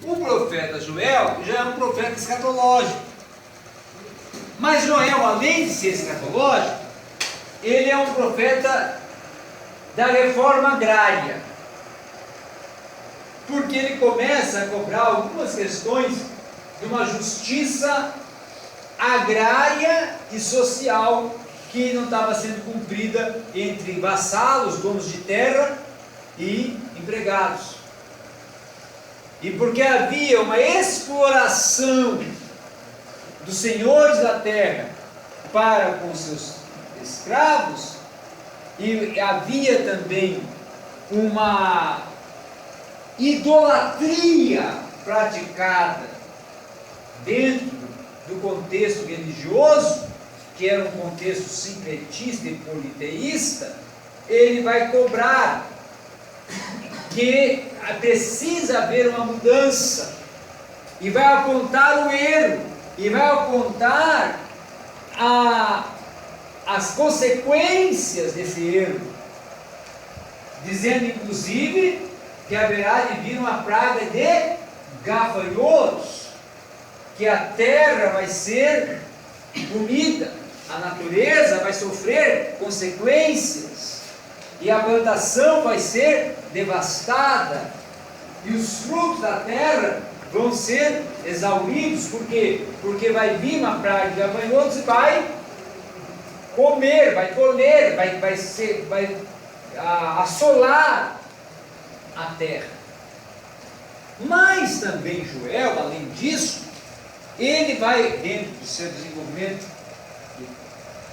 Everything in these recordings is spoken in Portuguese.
O profeta Joel já é um profeta escatológico. Mas Joel, além de ser escatológico, ele é um profeta da reforma agrária. Porque ele começa a cobrar algumas questões de uma justiça agrária e social que não estava sendo cumprida entre vassalos, donos de terra e empregados. E porque havia uma exploração dos senhores da terra para com seus escravos, e havia também uma idolatria praticada dentro do contexto religioso, que era um contexto sincretista e politeísta, ele vai cobrar que precisa haver uma mudança, e vai apontar o erro, e vai apontar as consequências desse erro, dizendo inclusive que haverá de vir uma praga de gafanhotos, que a terra vai ser comida, a natureza vai sofrer consequências, e a plantação vai ser devastada, e os frutos da terra vão ser exauridos. Por quê? Porque vai vir uma praga de gafanhotos e vai comer, vai colher, vai assolar a terra. Mas também Joel, além disso, ele vai, dentro do seu desenvolvimento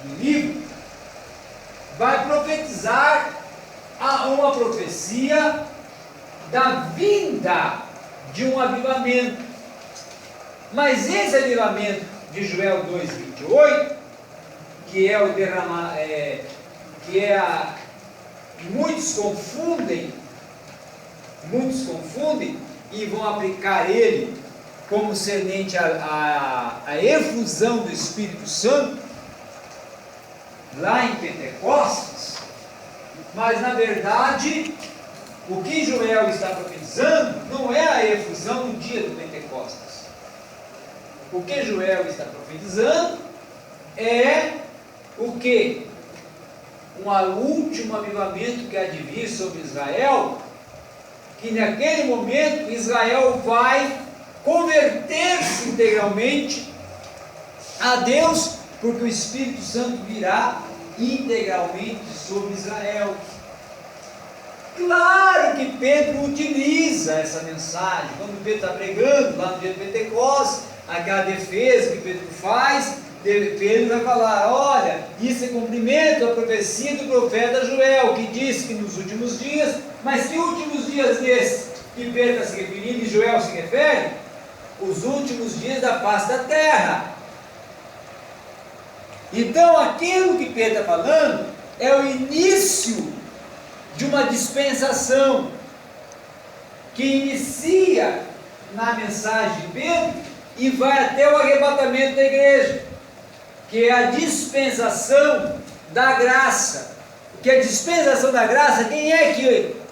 do livro, vai profetizar uma profecia da vinda de um avivamento. Mas esse avivamento de Joel 2:28, que é o muitos confundem e vão aplicar ele como semente a efusão do Espírito Santo lá em Pentecostes. Mas na verdade o que Joel está profetizando não é a efusão no dia do Pentecostes. O que Joel está profetizando é o que? Um último avivamento que há de vir sobre Israel, que naquele momento Israel vai converter-se integralmente a Deus, porque o Espírito Santo virá integralmente sobre Israel. Claro que Pedro utiliza essa mensagem, quando Pedro está pregando lá no dia de Pentecostes, aquela defesa que Pedro faz, Pedro vai falar: olha, isso é cumprimento da profecia do profeta Joel, que disse que nos últimos dias. Mas que últimos dias desses que Pedro está se referindo e Joel se refere? Os últimos dias da face da terra. Então aquilo que Pedro está falando é o início de uma dispensação que inicia na mensagem de Pedro e vai até o arrebatamento da igreja, que é a dispensação da graça. Que a dispensação da graça, quem é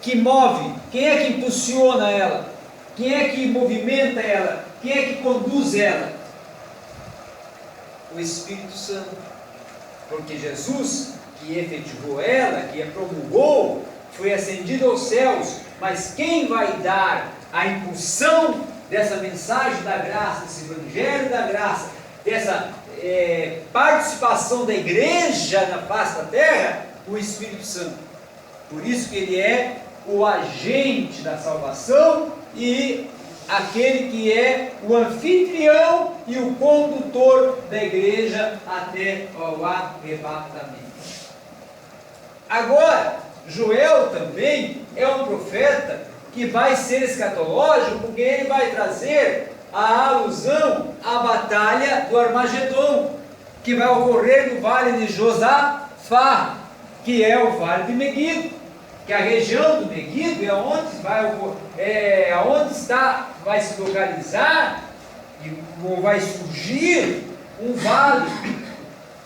que move? Quem é que impulsiona ela? Quem é que movimenta ela? Quem é que conduz ela? O Espírito Santo. Porque Jesus, que efetivou ela, que a promulgou, foi ascendido aos céus. Mas quem vai dar a impulsão dessa mensagem da graça, desse evangelho da graça, dessa participação da igreja na face da terra? O Espírito Santo. Por isso que ele é o agente da salvação e aquele que é o anfitrião e o condutor da igreja até ao arrebatamento. Agora, Joel também é um profeta que vai ser escatológico, porque ele vai trazer a alusão à batalha do Armagedon, que vai ocorrer no vale de Josafá, que é o vale de Meguido, que a região do Meguido é onde vai se localizar ou vai surgir um vale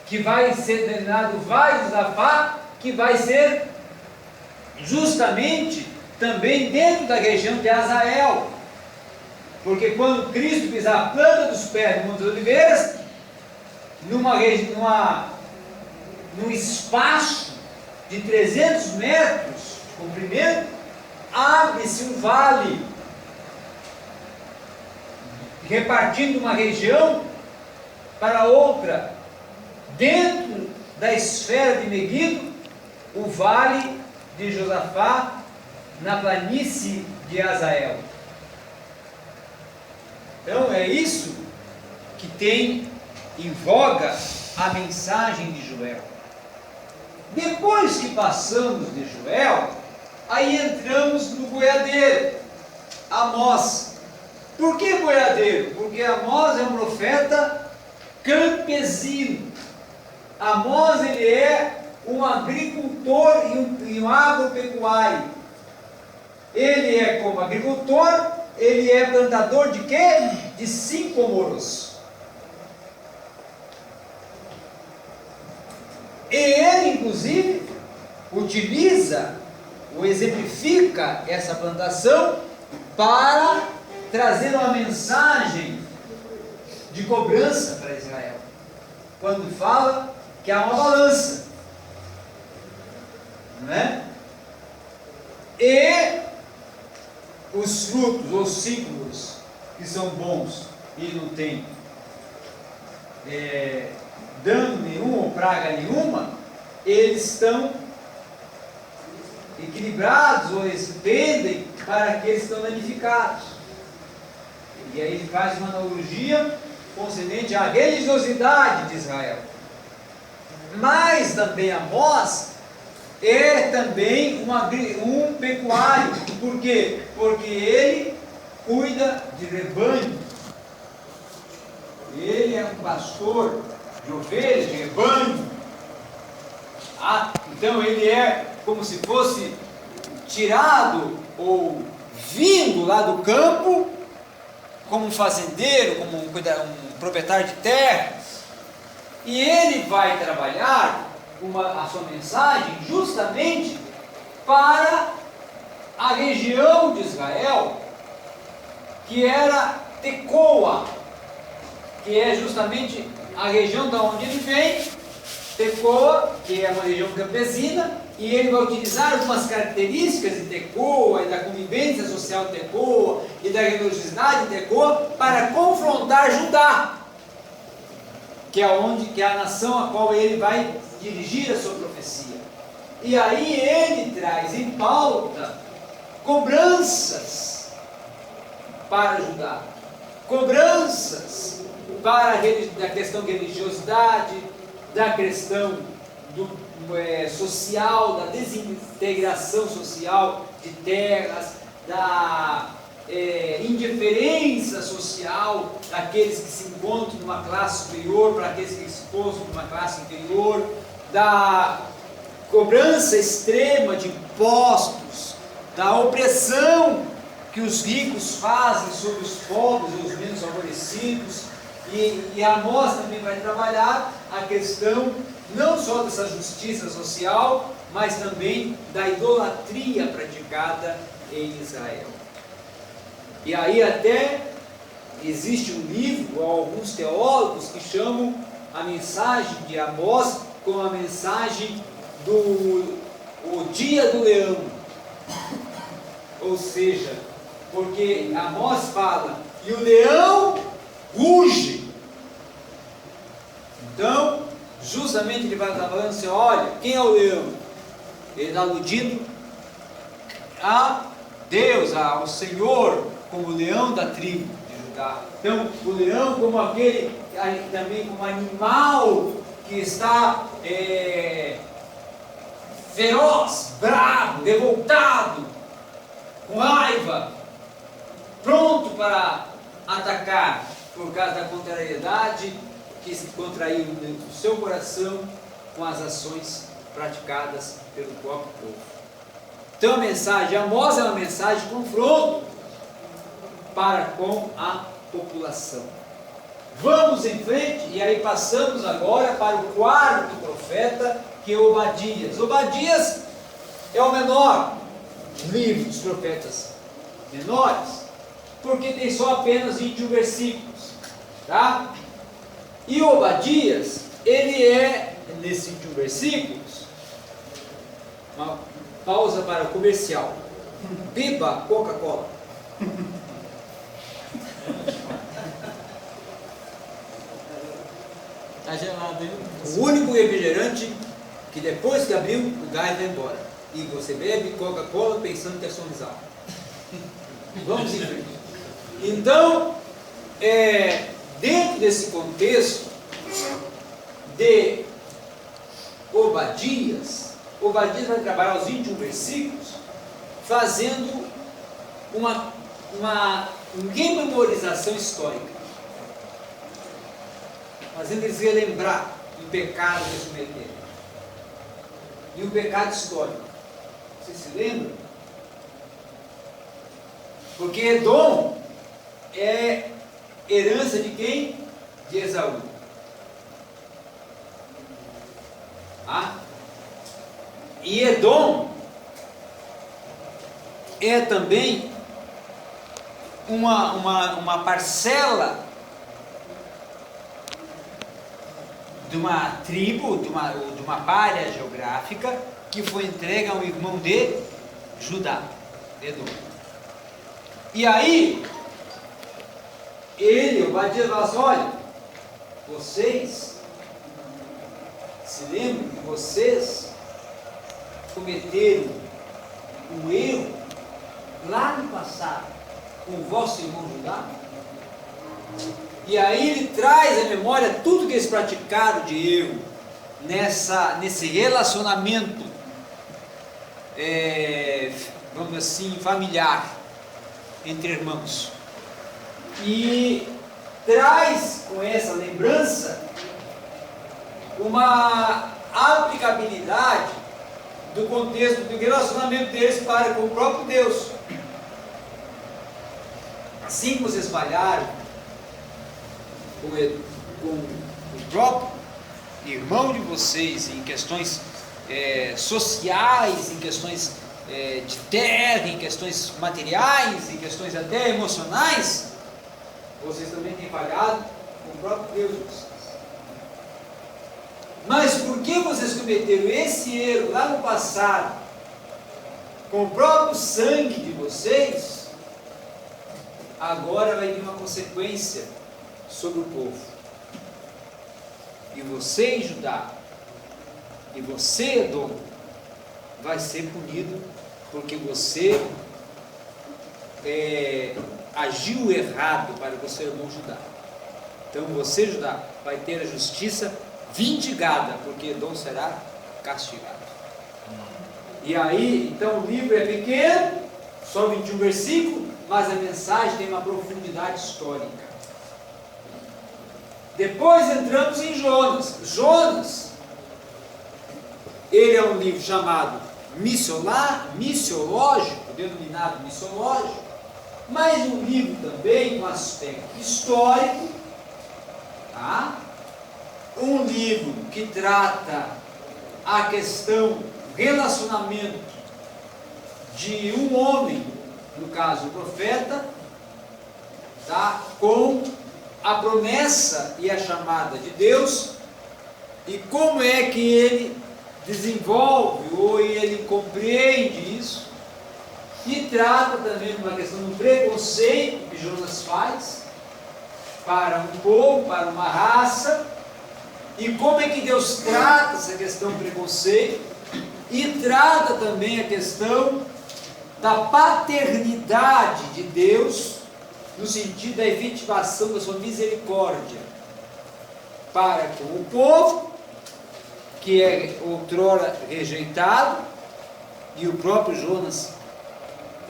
que vai ser denominado Vale de Josafá, que vai ser justamente também dentro da região de Azael, Porque quando Cristo pisar a planta dos pés do Monte das Oliveiras, num espaço de 300 metros de comprimento, abre-se um vale, repartindo uma região para outra. Dentro da esfera de Meguido, o vale de Josafá, na planície de Azael. Então é isso que tem em voga a mensagem de Joel. Depois que passamos de Joel, aí entramos no boiadeiro, Amós. Por que boiadeiro? Porque Amós é um profeta campesino. Amós, ele é um agricultor e um agropecuário. Ele é como agricultor, ele é plantador de quê? De sícomoros. E ele, inclusive, utiliza ou exemplifica essa plantação para trazer uma mensagem de cobrança para Israel. Quando fala que há uma balança, não é? E os frutos, os sículos que são bons e não tem dano nenhum ou praga nenhuma, eles estão equilibrados, ou eles pendem para aqueles que estão danificados. E aí ele faz uma analogia concernente à religiosidade de Israel. Mas também Amós é também um pecuário. Por quê? Porque ele cuida de rebanho. Ele é um pastor de ovelhas, de rebanho. Então ele é como se fosse tirado ou vindo lá do campo, como um fazendeiro, como um proprietário de terras, e ele vai trabalhar a sua mensagem justamente para a região de Israel, que era Tecoa, que é justamente a região da onde ele vem. Tecoa, que é uma região campesina, e ele vai utilizar algumas características de Tecoa, e da convivência social de Tecoa, e da religiosidade de Tecoa, para confrontar Judá, que é a nação a qual ele vai dirigir a sua profecia. E aí ele traz em pauta cobranças para Judá, cobranças para da questão de religiosidade, da questão social, da desintegração social de terras, da indiferença social daqueles que se encontram numa classe superior para aqueles que se encontram numa classe inferior, da cobrança extrema de impostos, da opressão que os ricos fazem sobre os pobres ou os menos favorecidos. E Amós também vai trabalhar a questão não só dessa justiça social, mas também da idolatria praticada em Israel. E aí até existe um livro, ou alguns teólogos que chamam a mensagem de Amós como a mensagem do dia do leão. Ou seja, porque Amós fala, e o leão ruge. Então, justamente ele vai estar falando assim, olha, quem é o leão? Ele está aludindo a Deus, ao Senhor, como o leão da tribo de Judá. Então, o leão como aquele, também como animal que está feroz, bravo, revoltado, com raiva, pronto para atacar, por causa da contrariedade que se contraiu no seu coração com as ações praticadas pelo próprio povo. Então a mensagem de Amós é uma mensagem de confronto para com a população. Vamos em frente, e aí passamos agora para o quarto profeta, que é Obadias. Obadias é o menor livro dos profetas menores, porque tem só apenas 21 versículos, tá? E Obadias, ele é, nesses 21 versículos, uma pausa para o comercial, beba Coca-Cola. Tá gelado, hein? O único refrigerante que depois que abriu, o gás vai embora. E você bebe Coca-Cola pensando que é sorrisal. Vamos em frente. Então, dentro desse contexto de Obadias vai trabalhar os 21 versículos fazendo uma rememorização histórica, fazendo eles relembrar um pecado que eles cometeram. E um pecado histórico. Você se lembra? Porque Edom é herança de quem? De Esaú. E Edom é também uma parcela de uma tribo, de uma área geográfica que foi entregue ao irmão de Judá, Edom. E aí, Obadias fala assim: olha, vocês se lembram que vocês cometeram um erro lá no passado com o vosso irmão Judá? E aí ele traz à memória tudo que eles praticaram de erro nesse relacionamento, vamos assim, familiar entre irmãos. E traz com essa lembrança uma aplicabilidade do contexto do relacionamento deles para com o próprio Deus. Assim que vocês falharam com o próprio irmão de vocês em questões sociais, em questões de terra, em questões materiais, em questões até emocionais, vocês também têm falhado com o próprio Deus de vocês. Mas por que vocês cometeram esse erro lá no passado, com o próprio sangue de vocês, agora vai vir uma consequência sobre o povo. E você, Judá, e você, Edom, vai ser punido porque você agiu errado para o seu irmão Judá. Então você, Judá, vai ter a justiça vindicada, porque Edom será castigado. E aí, então o livro é pequeno, só 21 versículos, mas a mensagem tem uma profundidade histórica. Depois entramos em Jonas. Jonas, ele é um livro chamado missiológico, denominado missiológico, mas um livro também com aspecto histórico, tá? Um livro que trata a questão, relacionamento de um homem, no caso o profeta, tá? Com a promessa e a chamada de Deus, e como é que ele desenvolve ou ele compreende isso, e trata também de uma questão do preconceito que Jonas faz para um povo, para uma raça, e como é que Deus trata essa questão do preconceito, e trata também a questão da paternidade de Deus, no sentido da efetivação da sua misericórdia para com o povo, que é outrora rejeitado, e o próprio Jonas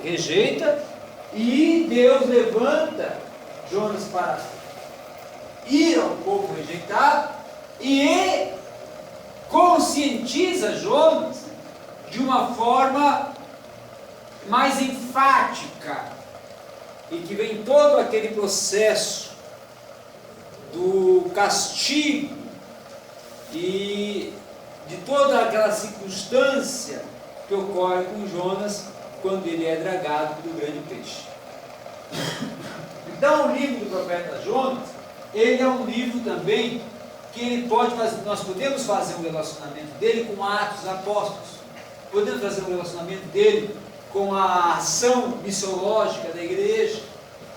rejeita, e Deus levanta Jonas para ir ao povo rejeitado, e conscientiza Jonas de uma forma mais enfática, e que vem todo aquele processo do castigo e de toda aquela circunstância que ocorre com Jonas quando ele é dragado pelo grande peixe. Então, o livro do profeta Jonas, ele é um livro também que ele pode fazer, nós podemos fazer um relacionamento dele com Atos dos Apóstolos, podemos fazer um relacionamento dele com a ação missiológica da igreja,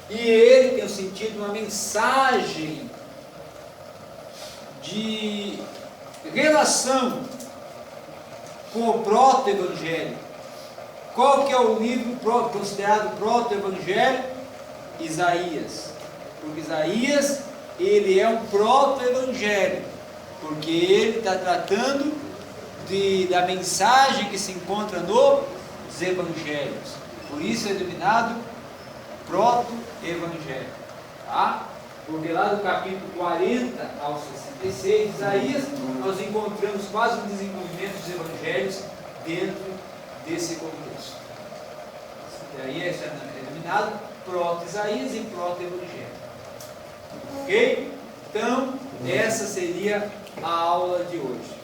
e ele tem o sentido de uma mensagem de relação com o proto-evangelho. Qual que é o livro considerado proto-evangelho? Isaías. Porque Isaías, ele é um proto-evangelho, porque ele está tratando da mensagem que se encontra nos evangelhos. Por isso é denominado proto-evangelho. Tá? Porque lá do capítulo 40 ao 66 de Isaías, nós encontramos quase um desenvolvimento dos evangelhos dentro desse contexto. E aí é denominado proto-Isaías e proto-evangelho. Ok? Então, essa seria a aula de hoje.